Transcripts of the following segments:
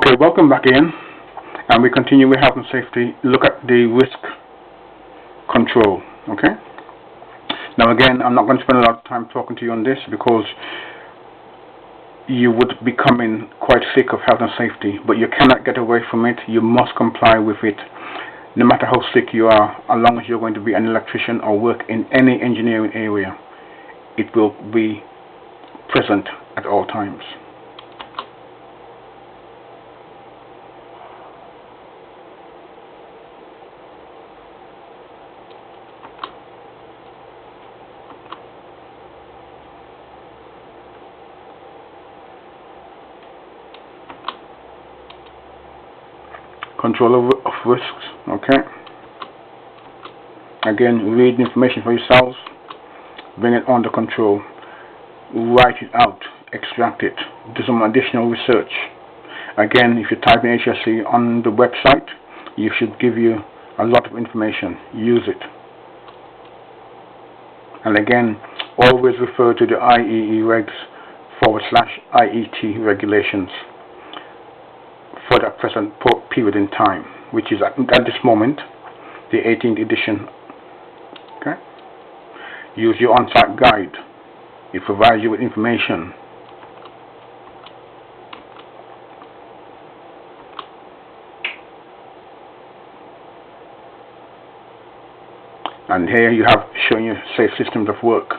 Okay, welcome back again, and we continue with health and safety. Look at the risk control. Okay. Now again, I'm not going to spend a lot of time talking to you on this because you would be becoming quite sick of health and safety, but you cannot get away from it. You must comply with it, no matter how sick you are. As long as you're going to be an electrician or work in any engineering area, it will be present at all times. Control of risks. Okay. Again, read the information for yourselves, bring it under control, write it out, extract it, do some additional research. Again, if you type in HSE on the website, you should give you a lot of information. Use it. And again, always refer to the IEE regs /IET regulations for that present period in time, which is at this moment the 18th edition. Okay. Use your on-site guide. It provides you with information. And here you have showing you safe systems of work.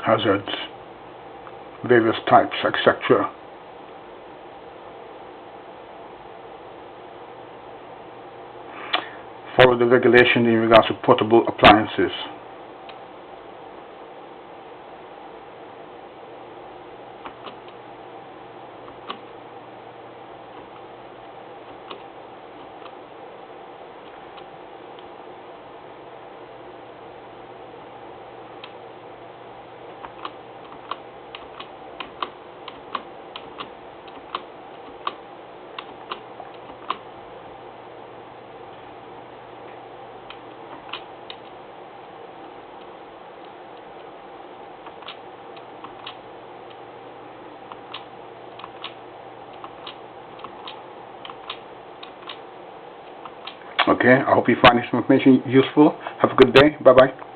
Hazards, various types, etc. Follow the regulation in regards to portable appliances. Okay, I hope you find this information useful. Have a good day. Bye-bye.